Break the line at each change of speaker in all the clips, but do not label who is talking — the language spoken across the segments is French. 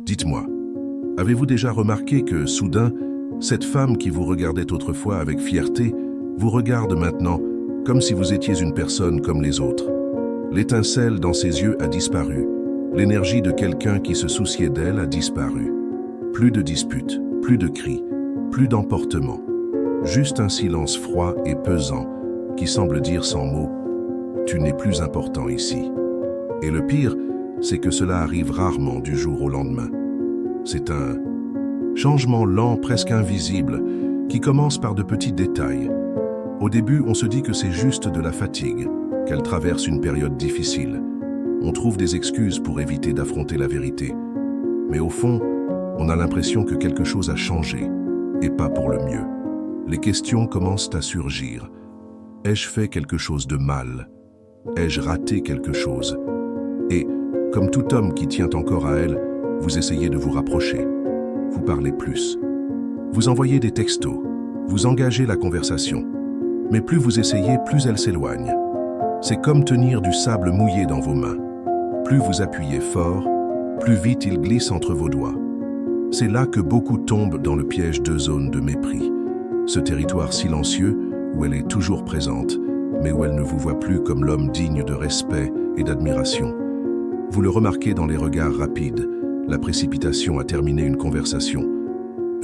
Dites-moi, avez-vous déjà remarqué que, soudain, cette femme qui vous regardait autrefois avec fierté vous regarde maintenant comme si vous étiez une personne comme les autres? L'étincelle dans ses yeux a disparu. L'énergie de quelqu'un qui se souciait d'elle a disparu. Plus de disputes, plus de cris, plus d'emportement. Juste un silence froid et pesant qui semble dire sans mots « Tu n'es plus important ici ». Et le pire, c'est que cela arrive rarement du jour au lendemain. C'est un changement lent, presque invisible, qui commence par de petits détails. Au début, on se dit que c'est juste de la fatigue, qu'elle traverse une période difficile. On trouve des excuses pour éviter d'affronter la vérité. Mais au fond, on a l'impression que quelque chose a changé, et pas pour le mieux. Les questions commencent à surgir. Ai-je fait quelque chose de mal? Ai-je raté quelque chose? Et, comme tout homme qui tient encore à elle, vous essayez de vous rapprocher. Vous parlez plus. Vous envoyez des textos. Vous engagez la conversation. Mais plus vous essayez, plus elle s'éloigne. C'est comme tenir du sable mouillé dans vos mains. Plus vous appuyez fort, plus vite il glisse entre vos doigts. C'est là que beaucoup tombent dans le piège de zones de mépris. Ce territoire silencieux où elle est toujours présente, mais où elle ne vous voit plus comme l'homme digne de respect et d'admiration. Vous le remarquez dans les regards rapides, la précipitation à terminer une conversation,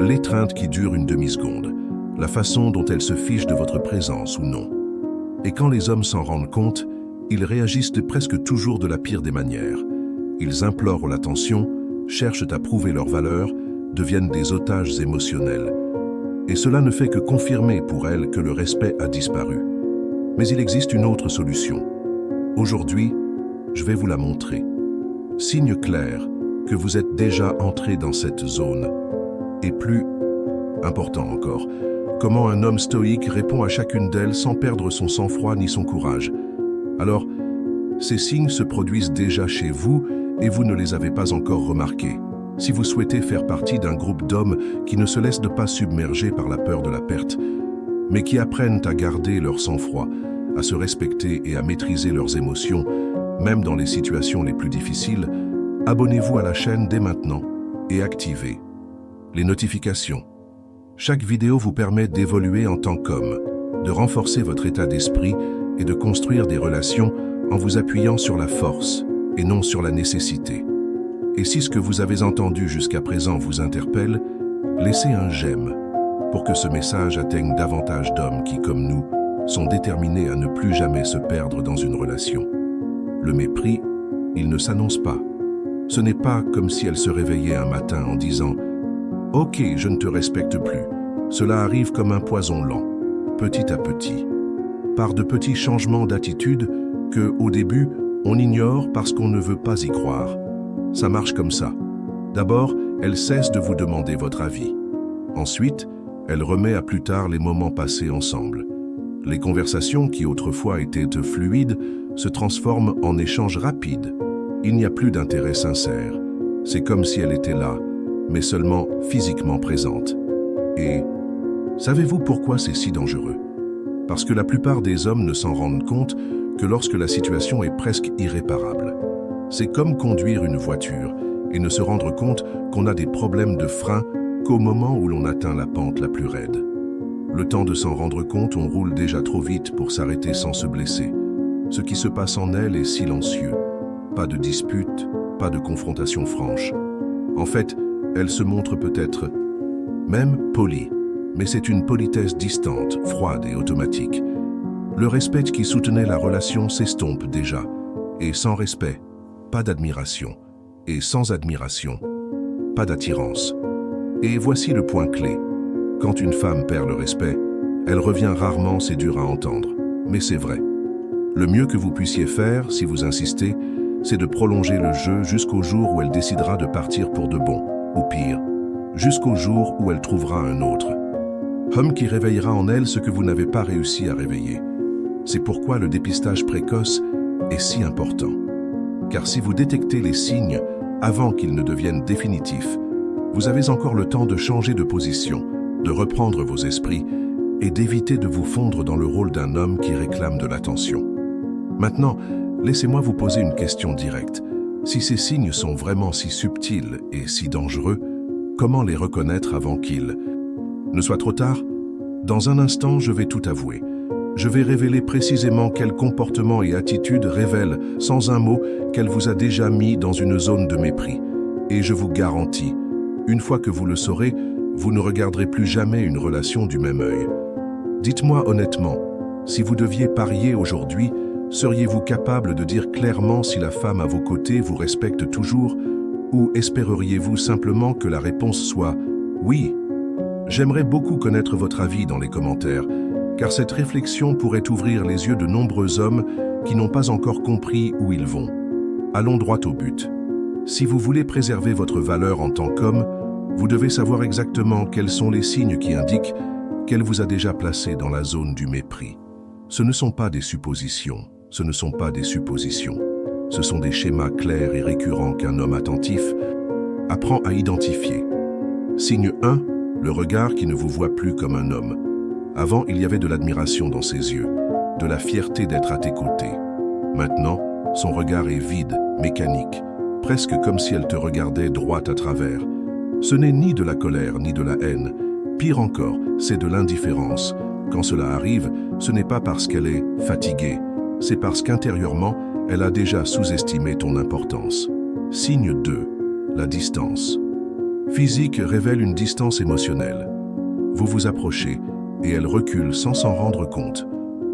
l'étreinte qui dure une demi-seconde, la façon dont elle se fiche de votre présence ou non. Et quand les hommes s'en rendent compte, ils réagissent presque toujours de la pire des manières. Ils implorent l'attention, cherchent à prouver leur valeur, deviennent des otages émotionnels. Et cela ne fait que confirmer pour elle que le respect a disparu. Mais il existe une autre solution. Aujourd'hui, je vais vous la montrer. Signe clair que vous êtes déjà entré dans cette zone. Et plus important encore, comment un homme stoïque répond à chacune d'elles sans perdre son sang-froid ni son courage. Alors, ces signes se produisent déjà chez vous et vous ne les avez pas encore remarqués. Si vous souhaitez faire partie d'un groupe d'hommes qui ne se laissent pas submerger par la peur de la perte, mais qui apprennent à garder leur sang-froid, à se respecter et à maîtriser leurs émotions, même dans les situations les plus difficiles, abonnez-vous à la chaîne dès maintenant et activez les notifications. Chaque vidéo vous permet d'évoluer en tant qu'homme, de renforcer votre état d'esprit et de construire des relations en vous appuyant sur la force et non sur la nécessité. Et si ce que vous avez entendu jusqu'à présent vous interpelle, laissez un j'aime pour que ce message atteigne davantage d'hommes qui, comme nous, sont déterminés à ne plus jamais se perdre dans une relation. Le mépris, il ne s'annonce pas. Ce n'est pas comme si elle se réveillait un matin en disant « Ok, je ne te respecte plus ». Cela arrive comme un poison lent, petit à petit, par de petits changements d'attitude que, au début, on ignore parce qu'on ne veut pas y croire. Ça marche comme ça. D'abord, elle cesse de vous demander votre avis. Ensuite, elle remet à plus tard les moments passés ensemble. Les conversations qui autrefois étaient fluides se transforment en échanges rapides. Il n'y a plus d'intérêt sincère. C'est comme si elle était là, mais seulement physiquement présente. Et savez-vous pourquoi c'est si dangereux? Parce que la plupart des hommes ne s'en rendent compte que lorsque la situation est presque irréparable. C'est comme conduire une voiture et ne se rendre compte qu'on a des problèmes de frein qu'au moment où l'on atteint la pente la plus raide. Le temps de s'en rendre compte, on roule déjà trop vite pour s'arrêter sans se blesser. Ce qui se passe en elle est silencieux. Pas de dispute, pas de confrontation franche. En fait, elle se montre peut-être même polie, mais c'est une politesse distante, froide et automatique. Le respect qui soutenait la relation s'estompe déjà, et sans respect, pas d'admiration, et sans admiration, pas d'attirance. Et voici le point clé. Quand une femme perd le respect, elle revient rarement, c'est dur à entendre, mais c'est vrai. Le mieux que vous puissiez faire, si vous insistez, c'est de prolonger le jeu jusqu'au jour où elle décidera de partir pour de bon, ou pire, jusqu'au jour où elle trouvera un autre. Homme qui réveillera en elle ce que vous n'avez pas réussi à réveiller. C'est pourquoi le dépistage précoce est si important. Car si vous détectez les signes avant qu'ils ne deviennent définitifs, vous avez encore le temps de changer de position, de reprendre vos esprits et d'éviter de vous fondre dans le rôle d'un homme qui réclame de l'attention. Maintenant, laissez-moi vous poser une question directe. Si ces signes sont vraiment si subtils et si dangereux, comment les reconnaître avant qu'il ne soit trop tard? Dans un instant, je vais tout avouer. Je vais révéler précisément quel comportement et attitude révèlent, sans un mot, qu'elle vous a déjà mis dans une zone de mépris. Et je vous garantis, une fois que vous le saurez, vous ne regarderez plus jamais une relation du même œil. Dites-moi honnêtement, si vous deviez parier aujourd'hui, seriez-vous capable de dire clairement si la femme à vos côtés vous respecte toujours, ou espéreriez-vous simplement que la réponse soit « oui ». J'aimerais beaucoup connaître votre avis dans les commentaires, car cette réflexion pourrait ouvrir les yeux de nombreux hommes qui n'ont pas encore compris où ils vont. Allons droit au but. Si vous voulez préserver votre valeur en tant qu'homme, vous devez savoir exactement quels sont les signes qui indiquent qu'elle vous a déjà placé dans la zone du mépris. Ce ne sont pas des suppositions, ce ne sont pas des suppositions. Ce sont des schémas clairs et récurrents qu'un homme attentif apprend à identifier. Signe 1, le regard qui ne vous voit plus comme un homme. Avant, il y avait de l'admiration dans ses yeux, de la fierté d'être à tes côtés. Maintenant, son regard est vide, mécanique, presque comme si elle te regardait droit à travers. Ce n'est ni de la colère ni de la haine. Pire encore, c'est de l'indifférence. Quand cela arrive, ce n'est pas parce qu'elle est fatiguée, c'est parce qu'intérieurement, elle a déjà sous-estimé ton importance. Signe 2, la distance. Physique révèle une distance émotionnelle. Vous vous approchez et elle recule sans s'en rendre compte.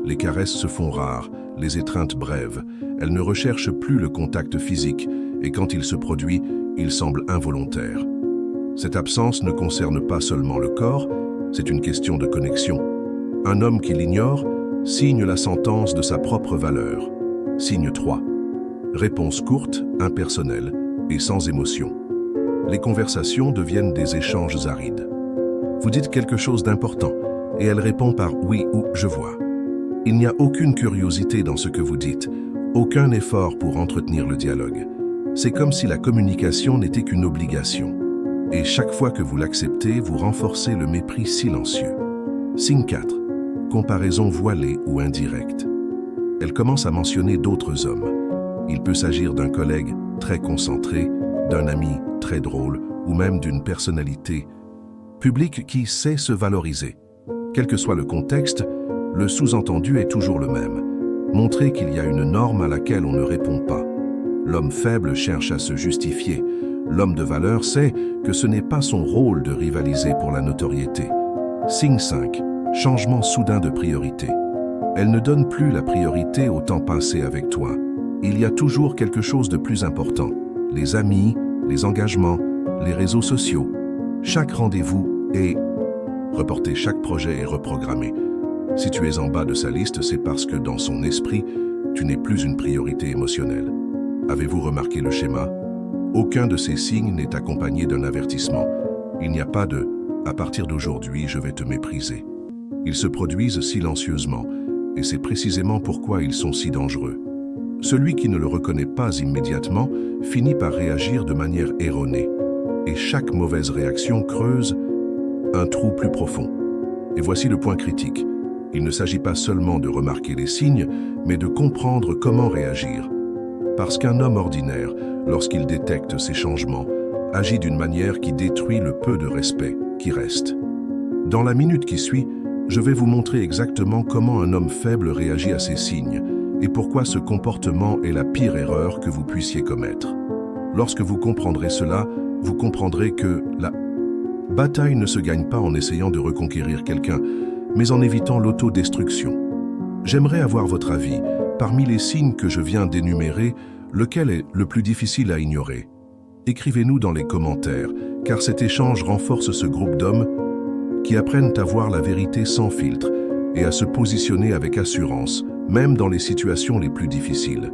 Les caresses se font rares, les étreintes brèves. Elle ne recherche plus le contact physique et quand il se produit, il semble involontaire. Cette absence ne concerne pas seulement le corps, c'est une question de connexion. Un homme qui l'ignore signe la sentence de sa propre valeur. Signe 3. Réponse courte, impersonnelle et sans émotion. Les conversations deviennent des échanges arides. Vous dites quelque chose d'important et elle répond par « oui » ou « je vois ». Il n'y a aucune curiosité dans ce que vous dites, aucun effort pour entretenir le dialogue. C'est comme si la communication n'était qu'une obligation. Et chaque fois que vous l'acceptez, vous renforcez le mépris silencieux. Signe 4. Comparaison voilée ou indirecte. Elle commence à mentionner d'autres hommes. Il peut s'agir d'un collègue très concentré, d'un ami très drôle ou même d'une personnalité publique qui sait se valoriser. Quel que soit le contexte, le sous-entendu est toujours le même. Montrer qu'il y a une norme à laquelle on ne répond pas. L'homme faible cherche à se justifier. L'homme de valeur sait que ce n'est pas son rôle de rivaliser pour la notoriété. Signe 5. Changement soudain de priorité. Elle ne donne plus la priorité au temps passé avec toi. Il y a toujours quelque chose de plus important. Les amis, les engagements, les réseaux sociaux. Chaque rendez-vous est reporté, chaque projet est reprogrammé. Si tu es en bas de sa liste, c'est parce que dans son esprit, tu n'es plus une priorité émotionnelle. Avez-vous remarqué le schéma? Aucun de ces signes n'est accompagné d'un avertissement. Il n'y a pas de « à partir d'aujourd'hui, je vais te mépriser ». Ils se produisent silencieusement, et c'est précisément pourquoi ils sont si dangereux. Celui qui ne le reconnaît pas immédiatement finit par réagir de manière erronée. Et chaque mauvaise réaction creuse un trou plus profond. Et voici le point critique. Il ne s'agit pas seulement de remarquer les signes, mais de comprendre comment réagir. Parce qu'un homme ordinaire, lorsqu'il détecte ces changements, agit d'une manière qui détruit le peu de respect qui reste. Dans la minute qui suit, je vais vous montrer exactement comment un homme faible réagit à ces signes et pourquoi ce comportement est la pire erreur que vous puissiez commettre. Lorsque vous comprendrez cela, vous comprendrez que la bataille ne se gagne pas en essayant de reconquérir quelqu'un, mais en évitant l'autodestruction. J'aimerais avoir votre avis. Parmi les signes que je viens d'énumérer, lequel est le plus difficile à ignorer? Écrivez-nous dans les commentaires, car cet échange renforce ce groupe d'hommes qui apprennent à voir la vérité sans filtre et à se positionner avec assurance, même dans les situations les plus difficiles.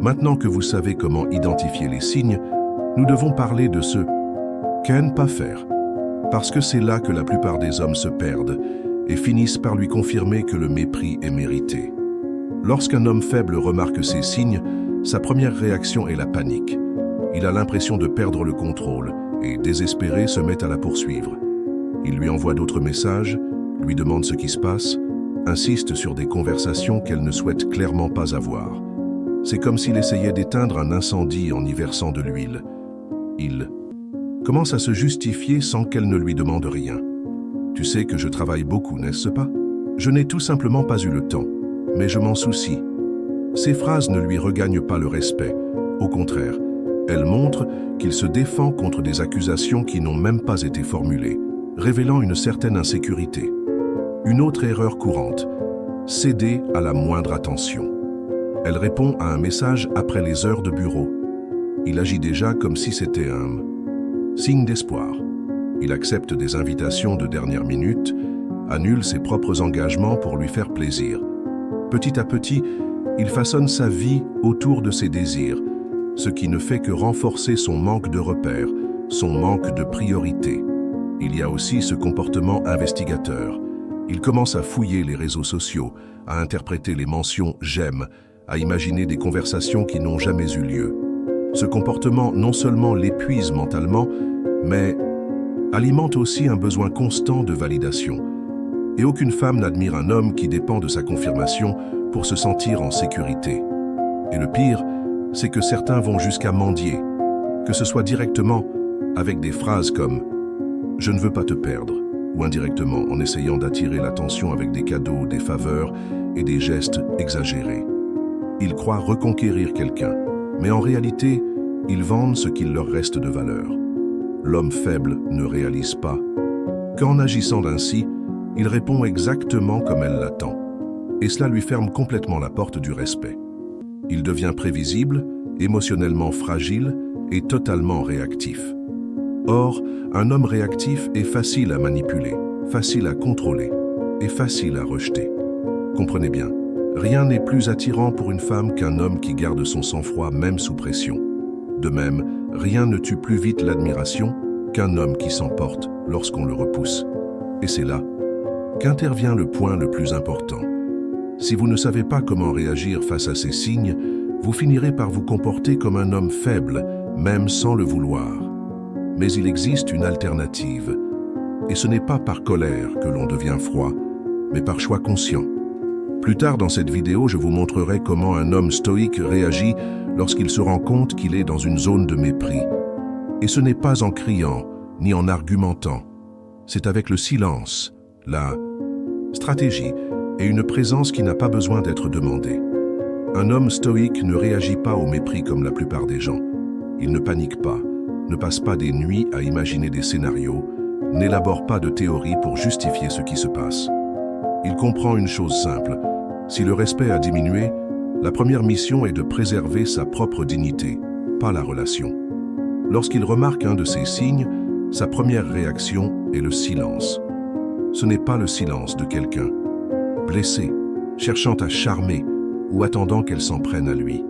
Maintenant que vous savez comment identifier les signes, nous devons parler de ce qu'à ne pas faire, parce que c'est là que la plupart des hommes se perdent et finissent par lui confirmer que le mépris est mérité. Lorsqu'un homme faible remarque ces signes, sa première réaction est la panique. Il a l'impression de perdre le contrôle et, désespéré, se met à la poursuivre. Il lui envoie d'autres messages, lui demande ce qui se passe, insiste sur des conversations qu'elle ne souhaite clairement pas avoir. C'est comme s'il essayait d'éteindre un incendie en y versant de l'huile. Il commence à se justifier sans qu'elle ne lui demande rien. « Tu sais que je travaille beaucoup, n'est-ce pas? Je n'ai tout simplement pas eu le temps, mais je m'en soucie. » Ces phrases ne lui regagnent pas le respect. Au contraire, elles montrent qu'il se défend contre des accusations qui n'ont même pas été formulées, révélant une certaine insécurité. Une autre erreur courante, céder à la moindre attention. Elle répond à un message après les heures de bureau. Il agit déjà comme si c'était un signe d'espoir. Il accepte des invitations de dernière minute, annule ses propres engagements pour lui faire plaisir. Petit à petit, il façonne sa vie autour de ses désirs, ce qui ne fait que renforcer son manque de repères, son manque de priorité. Il y a aussi ce comportement investigateur. Il commence à fouiller les réseaux sociaux, à interpréter les mentions « j'aime », à imaginer des conversations qui n'ont jamais eu lieu. Ce comportement non seulement l'épuise mentalement, mais alimente aussi un besoin constant de validation. Et aucune femme n'admire un homme qui dépend de sa confirmation pour se sentir en sécurité. Et le pire, c'est que certains vont jusqu'à mendier, que ce soit directement avec des phrases comme « je ne veux pas te perdre » ou indirectement en essayant d'attirer l'attention avec des cadeaux, des faveurs et des gestes exagérés. Ils croient reconquérir quelqu'un, mais en réalité, ils vendent ce qu'il leur reste de valeur. L'homme faible ne réalise pas qu'en agissant ainsi, il répond exactement comme elle l'attend. Et cela lui ferme complètement la porte du respect. Il devient prévisible, émotionnellement fragile et totalement réactif. Or, un homme réactif est facile à manipuler, facile à contrôler et facile à rejeter. Comprenez bien, rien n'est plus attirant pour une femme qu'un homme qui garde son sang-froid même sous pression. De même, rien ne tue plus vite l'admiration qu'un homme qui s'emporte lorsqu'on le repousse. Et c'est là qu'intervient le point le plus important. Si vous ne savez pas comment réagir face à ces signes, vous finirez par vous comporter comme un homme faible, même sans le vouloir. Mais il existe une alternative. Et ce n'est pas par colère que l'on devient froid, mais par choix conscient. Plus tard dans cette vidéo, je vous montrerai comment un homme stoïque réagit lorsqu'il se rend compte qu'il est dans une zone de mépris. Et ce n'est pas en criant, ni en argumentant. C'est avec le silence, la stratégie et une présence qui n'a pas besoin d'être demandée. Un homme stoïque ne réagit pas au mépris comme la plupart des gens. Il ne panique pas, ne passe pas des nuits à imaginer des scénarios, n'élabore pas de théories pour justifier ce qui se passe. Il comprend une chose simple. Si le respect a diminué, la première mission est de préserver sa propre dignité, pas la relation. Lorsqu'il remarque un de ces signes, sa première réaction est le silence. Ce n'est pas le silence de quelqu'un blessé, cherchant à charmer ou attendant qu'elle s'en prenne à lui.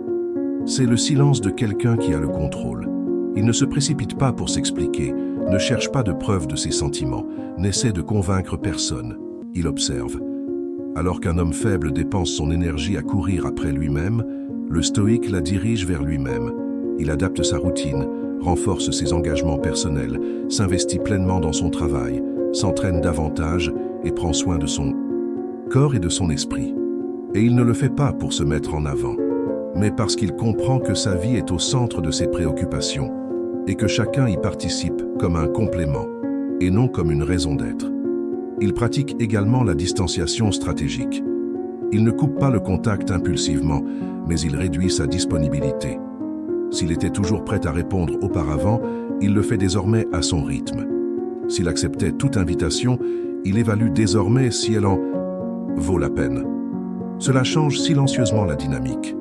C'est le silence de quelqu'un qui a le contrôle. Il ne se précipite pas pour s'expliquer, ne cherche pas de preuves de ses sentiments, n'essaie de convaincre personne. Il observe. Alors qu'un homme faible dépense son énergie à courir après lui-même, le stoïque la dirige vers lui-même. Il adapte sa routine, renforce ses engagements personnels, s'investit pleinement dans son travail, s'entraîne davantage et prend soin de son corps et de son esprit. Et il ne le fait pas pour se mettre en avant, mais parce qu'il comprend que sa vie est au centre de ses préoccupations et que chacun y participe comme un complément et non comme une raison d'être. Il pratique également la distanciation stratégique. Il ne coupe pas le contact impulsivement, mais il réduit sa disponibilité. S'il était toujours prêt à répondre auparavant, il le fait désormais à son rythme. S'il acceptait toute invitation, il évalue désormais si elle en vaut la peine. Cela change silencieusement la dynamique.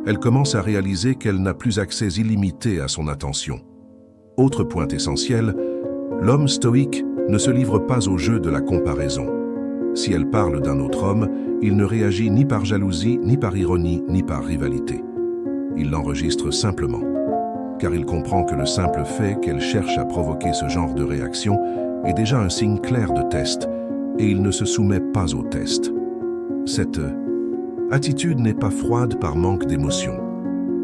Elle commence à réaliser qu'elle n'a plus accès illimité à son attention. Autre point essentiel, l'homme stoïque ne se livre pas au jeu de la comparaison. Si elle parle d'un autre homme, il ne réagit ni par jalousie, ni par ironie, ni par rivalité. Il l'enregistre simplement, car il comprend que le simple fait qu'elle cherche à provoquer ce genre de réaction est déjà un signe clair de test, et il ne se soumet pas au test. Cette attitude n'est pas froide par manque d'émotion.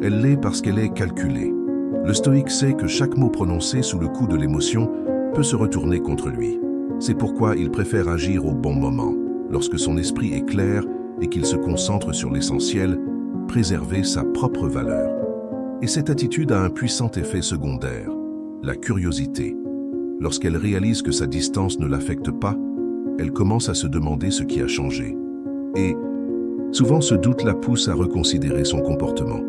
Elle l'est parce qu'elle est calculée. Le stoïque sait que chaque mot prononcé sous le coup de l'émotion peut se retourner contre lui. C'est pourquoi il préfère agir au bon moment, lorsque son esprit est clair et qu'il se concentre sur l'essentiel, préserver sa propre valeur. Et cette attitude a un puissant effet secondaire, la curiosité. Lorsqu'elle réalise que sa distance ne l'affecte pas, elle commence à se demander ce qui a changé. Et souvent ce doute la pousse à reconsidérer son comportement.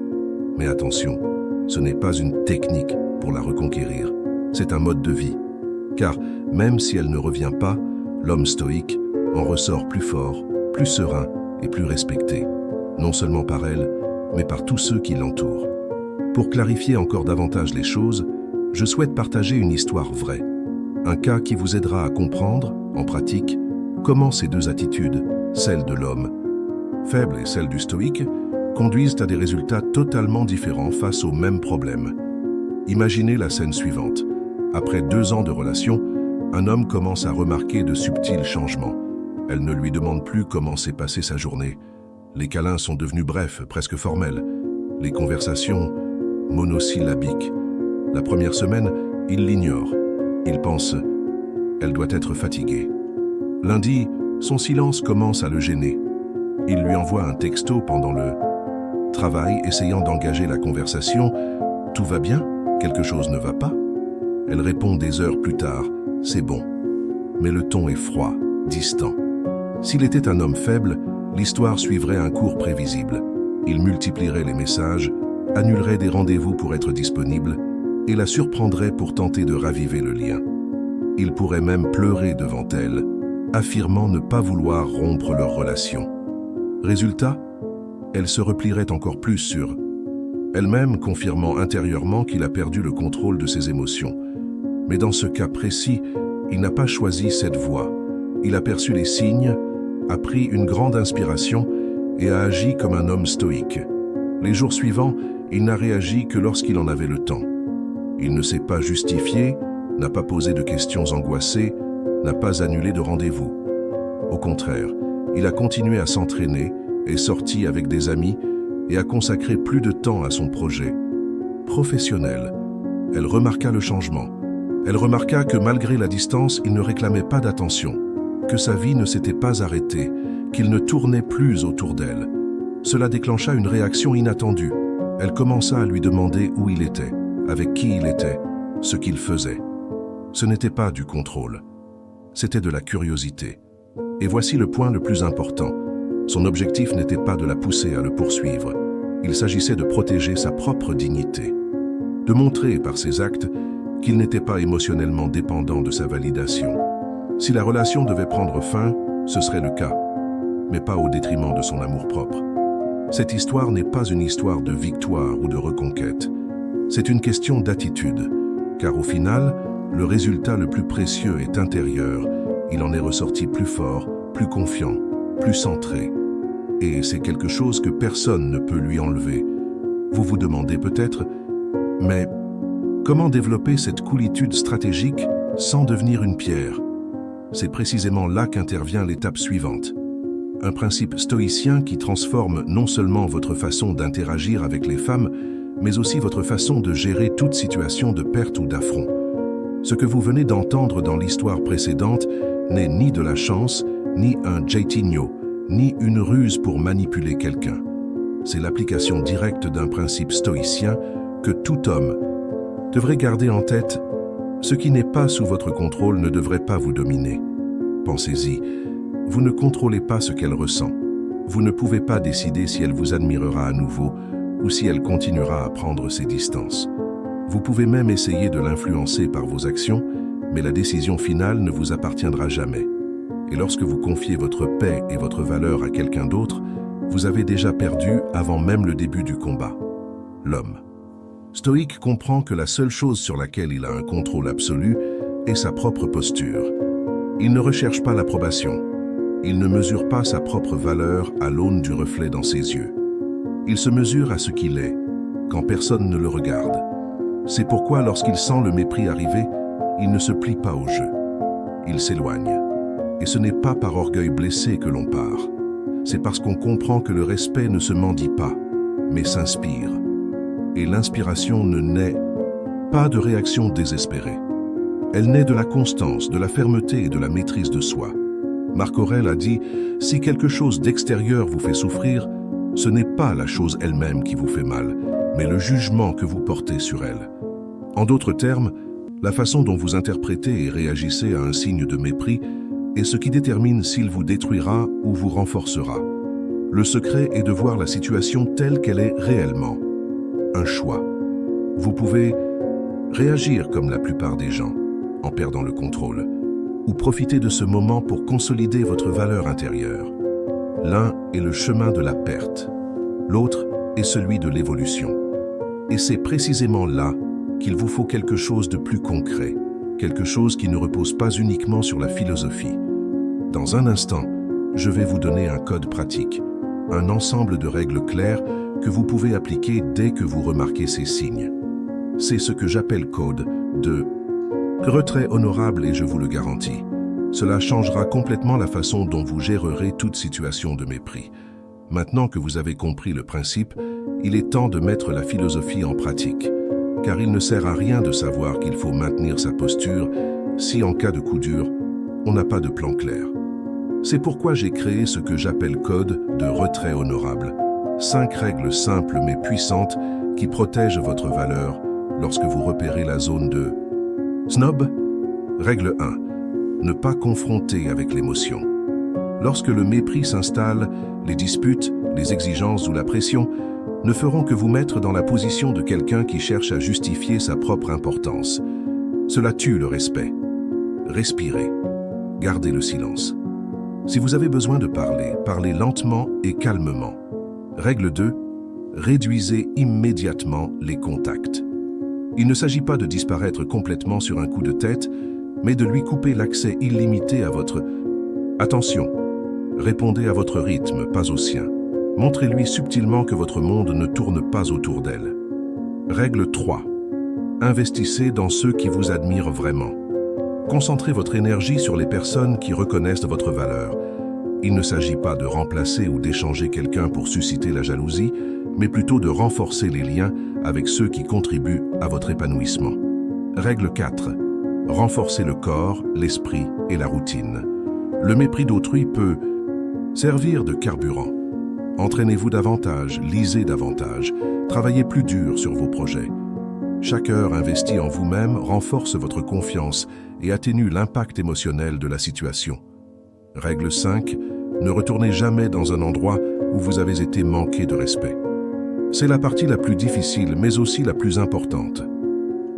Mais attention, ce n'est pas une technique pour la reconquérir, c'est un mode de vie. Car même si elle ne revient pas, l'homme stoïque en ressort plus fort, plus serein et plus respecté, non seulement par elle, mais par tous ceux qui l'entourent. Pour clarifier encore davantage les choses, je souhaite partager une histoire vraie, un cas qui vous aidera à comprendre, en pratique, comment ces deux attitudes, celle de l'homme faible et celle du stoïque, conduisent à des résultats totalement différents face au même problème. Imaginez la scène suivante. Après 2 ans de relation, un homme commence à remarquer de subtils changements. Elle ne lui demande plus comment s'est passée sa journée. Les câlins sont devenus brefs, presque formels. Les conversations, monosyllabiques. La première semaine, il l'ignore. Il pense « elle doit être fatiguée ». Lundi, son silence commence à le gêner. Il lui envoie un texto pendant le travail, essayant d'engager la conversation. « Tout va bien? Quelque chose ne va pas ?» Elle répond des heures plus tard, « c'est bon ». Mais le ton est froid, distant. S'il était un homme faible, l'histoire suivrait un cours prévisible. Il multiplierait les messages, annulerait des rendez-vous pour être disponible et la surprendrait pour tenter de raviver le lien. Il pourrait même pleurer devant elle, affirmant ne pas vouloir rompre leur relation. Résultat, elle se replierait encore plus sur elle-même, confirmant intérieurement qu'il a perdu le contrôle de ses émotions. Mais dans ce cas précis, il n'a pas choisi cette voie. Il a perçu les signes, a pris une grande inspiration et a agi comme un homme stoïque. Les jours suivants, il n'a réagi que lorsqu'il en avait le temps. Il ne s'est pas justifié, n'a pas posé de questions angoissées, n'a pas annulé de rendez-vous. Au contraire, il a continué à s'entraîner, est sorti avec des amis et a consacré plus de temps à son projet professionnel. Elle remarqua le changement. Elle remarqua que malgré la distance, il ne réclamait pas d'attention, que sa vie ne s'était pas arrêtée, qu'il ne tournait plus autour d'elle. Cela déclencha une réaction inattendue. Elle commença à lui demander où il était, avec qui il était, ce qu'il faisait. Ce n'était pas du contrôle, c'était de la curiosité. Et voici le point le plus important. Son objectif n'était pas de la pousser à le poursuivre. Il s'agissait de protéger sa propre dignité, de montrer par ses actes qu'il n'était pas émotionnellement dépendant de sa validation. Si la relation devait prendre fin, ce serait le cas, mais pas au détriment de son amour-propre. Cette histoire n'est pas une histoire de victoire ou de reconquête. C'est une question d'attitude, car au final, le résultat le plus précieux est intérieur. Il en est ressorti plus fort, plus confiant, plus centré. Et c'est quelque chose que personne ne peut lui enlever. Vous vous demandez peut-être, mais comment développer cette coolitude stratégique sans devenir une pierre? C'est précisément là qu'intervient l'étape suivante. Un principe stoïcien qui transforme non seulement votre façon d'interagir avec les femmes, mais aussi votre façon de gérer toute situation de perte ou d'affront. Ce que vous venez d'entendre dans l'histoire précédente n'est ni de la chance, ni un jeitinho, ni une ruse pour manipuler quelqu'un. C'est l'application directe d'un principe stoïcien que tout homme devrait garder en tête. Ce qui n'est pas sous votre contrôle ne devrait pas vous dominer. Pensez-y, vous ne contrôlez pas ce qu'elle ressent. Vous ne pouvez pas décider si elle vous admirera à nouveau ou si elle continuera à prendre ses distances. Vous pouvez même essayer de l'influencer par vos actions, mais la décision finale ne vous appartiendra jamais. Et lorsque vous confiez votre paix et votre valeur à quelqu'un d'autre, vous avez déjà perdu avant même le début du combat. L'homme stoïque comprend que la seule chose sur laquelle il a un contrôle absolu est sa propre posture. Il ne recherche pas l'approbation. Il ne mesure pas sa propre valeur à l'aune du reflet dans ses yeux. Il se mesure à ce qu'il est, quand personne ne le regarde. C'est pourquoi lorsqu'il sent le mépris arriver, il ne se plie pas au jeu. Il s'éloigne. Et ce n'est pas par orgueil blessé que l'on part. C'est parce qu'on comprend que le respect ne se mendie pas, mais s'inspire. Et l'inspiration ne naît pas de réaction désespérée. Elle naît de la constance, de la fermeté et de la maîtrise de soi. Marc Aurèle a dit « Si quelque chose d'extérieur vous fait souffrir, Ce n'est pas la chose elle-même qui vous fait mal, mais le jugement que vous portez sur elle. En d'autres termes, la façon dont vous interprétez et réagissez à un signe de mépris est ce qui détermine s'il vous détruira ou vous renforcera. Le secret est de voir la situation telle qu'elle est réellement. Un choix. Vous pouvez réagir comme la plupart des gens, en perdant le contrôle, ou profiter de ce moment pour consolider votre valeur intérieure. L'un est le chemin de la perte, l'autre est celui de l'évolution. Et c'est précisément là qu'il vous faut quelque chose de plus concret, quelque chose qui ne repose pas uniquement sur la philosophie. Dans un instant, je vais vous donner un code pratique, un ensemble de règles claires que vous pouvez appliquer dès que vous remarquez ces signes. C'est ce que j'appelle code de retrait honorable et je vous le garantis. Cela changera complètement la façon dont vous gérerez toute situation de mépris. Maintenant que vous avez compris le principe, il est temps de mettre la philosophie en pratique, car il ne sert à rien de savoir qu'il faut maintenir sa posture si, en cas de coup dur, on n'a pas de plan clair. C'est pourquoi j'ai créé ce que j'appelle code de retrait honorable. 5 règles simples mais puissantes qui protègent votre valeur lorsque vous repérez la zone de snob. Règle 1. Ne pas confronter avec l'émotion. Lorsque le mépris s'installe, les disputes, les exigences ou la pression ne feront que vous mettre dans la position de quelqu'un qui cherche à justifier sa propre importance. Cela tue le respect. Respirez. Gardez le silence. Si vous avez besoin de parler, parlez lentement et calmement. Règle 2. Réduisez immédiatement les contacts. Il ne s'agit pas de disparaître complètement sur un coup de tête, mais de lui couper l'accès illimité à votre attention. Répondez à votre rythme, pas au sien. Montrez-lui subtilement que votre monde ne tourne pas autour d'elle. Règle 3. Investissez dans ceux qui vous admirent vraiment. Concentrez votre énergie sur les personnes qui reconnaissent votre valeur. Il ne s'agit pas de remplacer ou d'échanger quelqu'un pour susciter la jalousie, mais plutôt de renforcer les liens avec ceux qui contribuent à votre épanouissement. Règle 4. Renforcez le corps, l'esprit et la routine. Le mépris d'autrui peut servir de carburant. Entraînez-vous davantage, lisez davantage, travaillez plus dur sur vos projets. Chaque heure investie en vous-même renforce votre confiance et atténue l'impact émotionnel de la situation. Règle 5. Ne retournez jamais dans un endroit où vous avez été manqué de respect. C'est la partie la plus difficile, mais aussi la plus importante.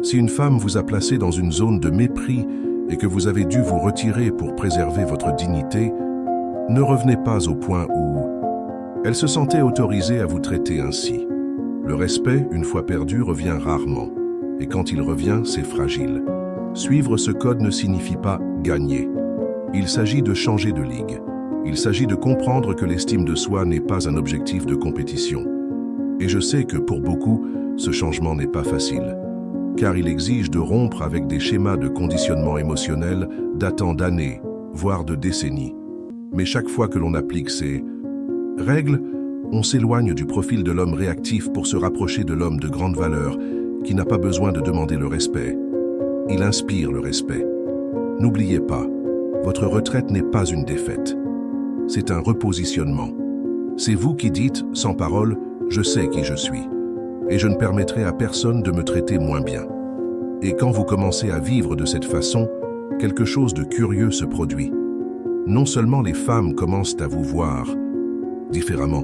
Si une femme vous a placé dans une zone de mépris et que vous avez dû vous retirer pour préserver votre dignité, ne revenez pas au point où elle se sentait autorisée à vous traiter ainsi. Le respect, une fois perdu, revient rarement. Et quand il revient, c'est fragile. Suivre ce code ne signifie pas gagner. Il s'agit de changer de ligue. Il s'agit de comprendre que l'estime de soi n'est pas un objectif de compétition. Et je sais que pour beaucoup, ce changement n'est pas facile, car il exige de rompre avec des schémas de conditionnement émotionnel datant d'années, voire de décennies. Mais chaque fois que l'on applique ces règles, on s'éloigne du profil de l'homme réactif pour se rapprocher de l'homme de grande valeur qui n'a pas besoin de demander le respect. Il inspire le respect. N'oubliez pas, votre retraite n'est pas une défaite. C'est un repositionnement. C'est vous qui dites, sans parole, « Je sais qui je suis, et je ne permettrai à personne de me traiter moins bien ». Et quand vous commencez à vivre de cette façon, quelque chose de curieux se produit. Non seulement les femmes commencent à vous voir différemment,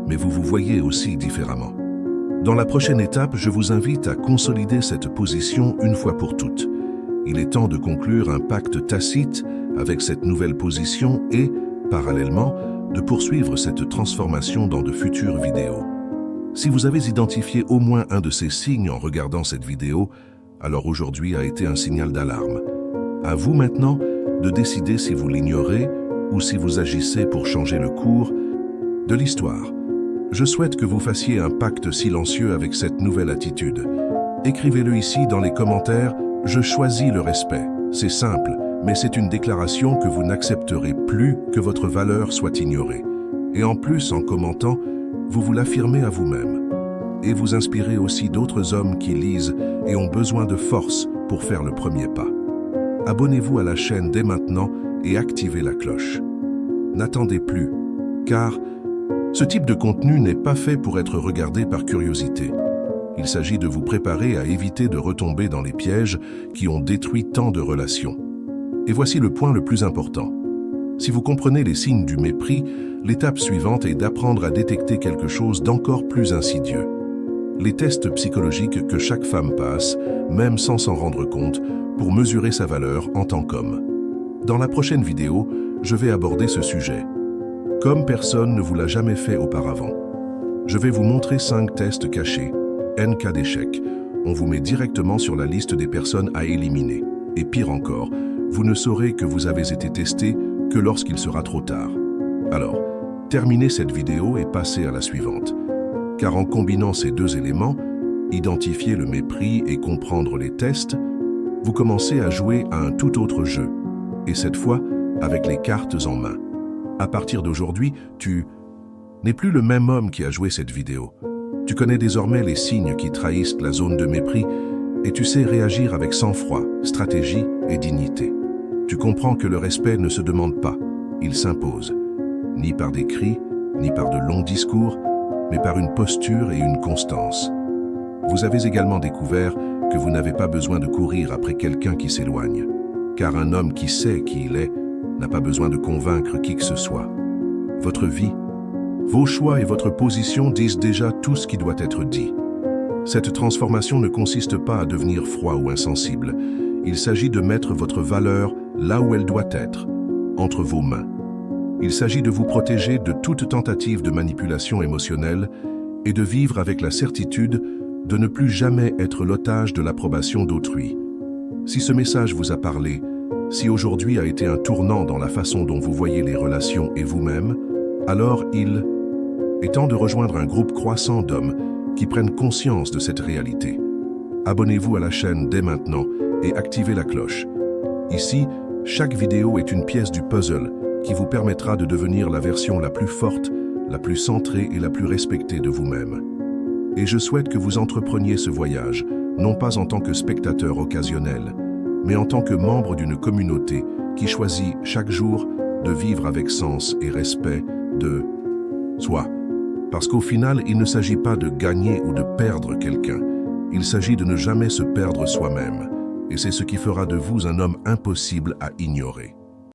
mais vous vous voyez aussi différemment. Dans la prochaine étape, je vous invite à consolider cette position une fois pour toutes. Il est temps de conclure un pacte tacite avec cette nouvelle position et, parallèlement, de poursuivre cette transformation dans de futures vidéos. Si vous avez identifié au moins un de ces signes en regardant cette vidéo, alors aujourd'hui a été un signal d'alarme. À vous maintenant de décider si vous l'ignorez ou si vous agissez pour changer le cours de l'histoire. Je souhaite que vous fassiez un pacte silencieux avec cette nouvelle attitude. Écrivez-le ici dans les commentaires « Je choisis le respect ». C'est simple, mais c'est une déclaration que vous n'accepterez plus que votre valeur soit ignorée. Et en plus, en commentant, vous vous l'affirmez à vous-même. Et vous inspirez aussi d'autres hommes qui lisent et ont besoin de force pour faire le premier pas. Abonnez-vous à la chaîne dès maintenant et activez la cloche. N'attendez plus, car Ce type de contenu n'est pas fait pour être regardé par curiosité. Il s'agit de vous préparer à éviter de retomber dans les pièges qui ont détruit tant de relations. Et voici le point le plus important. Si vous comprenez les signes du mépris, l'étape suivante est d'apprendre à détecter quelque chose d'encore plus insidieux. Les tests psychologiques que chaque femme passe, même sans s'en rendre compte, pour mesurer sa valeur en tant qu'homme. Dans la prochaine vidéo, je vais aborder ce sujet. Comme personne ne vous l'a jamais fait auparavant. Je vais vous montrer 5 tests cachés, N cas d'échec. On vous met directement sur la liste des personnes à éliminer. Et pire encore, vous ne saurez que vous avez été testé que lorsqu'il sera trop tard. Alors, terminez cette vidéo et passez à la suivante. Car en combinant ces 2 éléments, identifier le mépris et comprendre les tests, vous commencez à jouer à un tout autre jeu. Et cette fois, avec les cartes en main. À partir d'aujourd'hui, tu n'es plus le même homme qui a joué cette vidéo. Tu connais désormais les signes qui trahissent la zone de mépris et tu sais réagir avec sang-froid, stratégie et dignité. Tu comprends que le respect ne se demande pas, il s'impose. Ni par des cris, ni par de longs discours, mais par une posture et une constance. Vous avez également découvert que vous n'avez pas besoin de courir après quelqu'un qui s'éloigne, car un homme qui sait qui il est n'a pas besoin de convaincre qui que ce soit. Votre vie, vos choix et votre position disent déjà tout ce qui doit être dit. Cette transformation ne consiste pas à devenir froid ou insensible. Il s'agit de mettre votre valeur là où elle doit être, entre vos mains. Il s'agit de vous protéger de toute tentative de manipulation émotionnelle et de vivre avec la certitude de ne plus jamais être l'otage de l'approbation d'autrui. Si ce message vous a parlé, si aujourd'hui a été un tournant dans la façon dont vous voyez les relations et vous-même, alors il est temps de rejoindre un groupe croissant d'hommes qui prennent conscience de cette réalité. Abonnez-vous à la chaîne dès maintenant et activez la cloche. Ici, chaque vidéo est une pièce du puzzle qui vous permettra de devenir la version la plus forte, la plus centrée et la plus respectée de vous-même. Et je souhaite que vous entrepreniez ce voyage, non pas en tant que spectateur occasionnel, mais en tant que membre d'une communauté qui choisit chaque jour de vivre avec sens et respect de soi. Parce qu'au final, il ne s'agit pas de gagner ou de perdre quelqu'un, il s'agit de ne jamais se perdre soi-même. Et c'est ce qui fera de vous un homme impossible à ignorer.